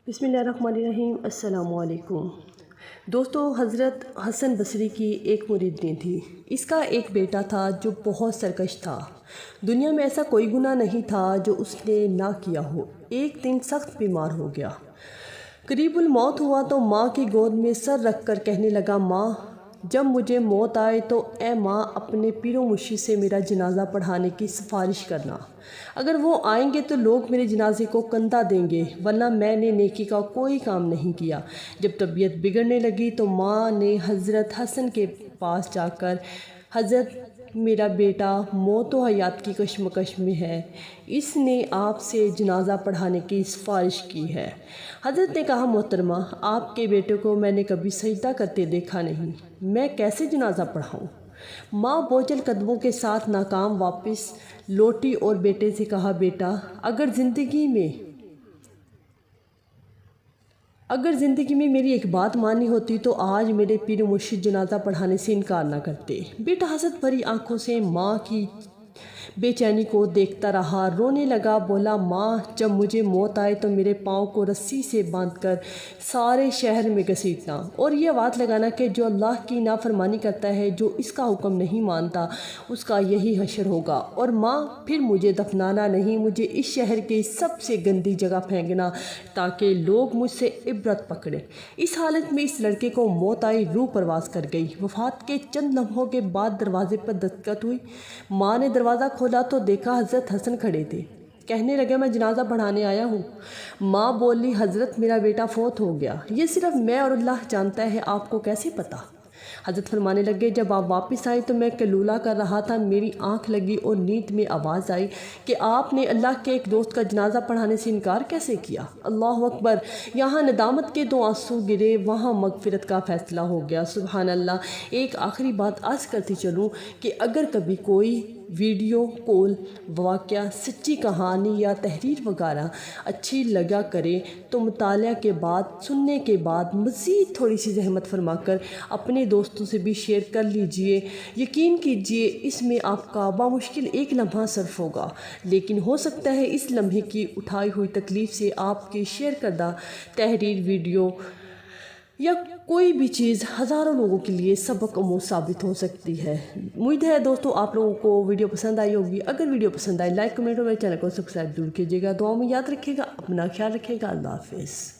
بسم اللہ الرحمن الرحیم۔ السلام علیکم دوستو، حضرت حسن بصری کی ایک مریدنی تھی۔ اس کا ایک بیٹا تھا جو بہت سرکش تھا۔ دنیا میں ایسا کوئی گناہ نہیں تھا جو اس نے نہ کیا ہو۔ ایک دن سخت بیمار ہو گیا، قریب الموت ہوا تو ماں کی گود میں سر رکھ کر کہنے لگا، ماں جب مجھے موت آئے تو اے ماں اپنے پیر و مرشد سے میرا جنازہ پڑھانے کی سفارش کرنا۔ اگر وہ آئیں گے تو لوگ میرے جنازے کو کندھا دیں گے، ورنہ میں نے نیکی کا کوئی کام نہیں کیا۔ جب طبیعت بگڑنے لگی تو ماں نے حضرت حسن کے پاس جا کر، حضرت میرا بیٹا موت و حیات کی کشمکش میں ہے، اس نے آپ سے جنازہ پڑھانے کی سفارش کی ہے۔ حضرت نے کہا، محترمہ آپ کے بیٹے کو میں نے کبھی سجدہ کرتے دیکھا نہیں، میں کیسے جنازہ پڑھاؤں؟ ماں بوجھل قدموں کے ساتھ ناکام واپس لوٹی اور بیٹے سے کہا، بیٹا اگر زندگی میں میری ایک بات مانی ہوتی تو آج میرے پیر مرشد جنازہ پڑھانے سے انکار نہ کرتے۔ بیٹا حسرت بھری آنکھوں سے ماں کی بے چینی کو دیکھتا رہا، رونے لگا، بولا، ماں جب مجھے موت آئے تو میرے پاؤں کو رسی سے باندھ کر سارے شہر میں گھسیٹنا اور یہ وعد لگانا کہ جو اللہ کی نافرمانی کرتا ہے، جو اس کا حکم نہیں مانتا، اس کا یہی حشر ہوگا۔ اور ماں پھر مجھے دفنانا نہیں، مجھے اس شہر کی سب سے گندی جگہ پھینکنا تاکہ لوگ مجھ سے عبرت پکڑیں۔ اس حالت میں اس لڑکے کو موت آئی، روح پرواز کر گئی۔ وفات کے چند لمحوں کے بعد دروازے پر دستک ہوئی۔ ماں نے دروازہ کھولا تو دیکھا حضرت حسن کھڑے تھے۔ کہنے لگے، میں جنازہ پڑھانے آیا ہوں۔ ماں بولی، حضرت میرا بیٹا فوت ہو گیا، یہ صرف میں اور اللہ جانتا ہے، آپ کو کیسے پتہ؟ حضرت فرمانے لگے، جب آپ واپس آئے تو میں قیلولہ کر رہا تھا، میری آنکھ لگی اور نیند میں آواز آئی کہ آپ نے اللہ کے ایک دوست کا جنازہ پڑھانے سے انکار کیسے کیا؟ اللہ اکبر! یہاں ندامت کے 2 آنسو گرے، وہاں مغفرت کا فیصلہ ہو گیا۔ سبحان اللہ! ایک آخری بات عرض کرتی چلوں کہ اگر کبھی کوئی ویڈیو کال، واقعہ، سچی کہانی یا تحریر وغیرہ اچھی لگا کرے تو مطالعہ کے بعد، سننے کے بعد مزید تھوڑی سی زحمت فرما کر اپنے دوستوں سے بھی شیئر کر لیجئے۔ یقین کیجئے اس میں آپ کا بامشکل 1 لمحہ صرف ہوگا، لیکن ہو سکتا ہے اس لمحے کی اٹھائی ہوئی تکلیف سے آپ کی شیئر کردہ تحریر، ویڈیو یا کوئی بھی چیز ہزاروں لوگوں کے لیے سبق آموز ثابت ہو سکتی ہے۔ امید ہے دوستو آپ لوگوں کو ویڈیو پسند آئی ہوگی۔ اگر ویڈیو پسند آئی، لائک، کمنٹ اور میرے چینل کو سبسکرائب ضرور کیجیے گا۔ دعاؤں میں یاد رکھیے گا، اپنا خیال رکھیے گا۔ اللہ حافظ۔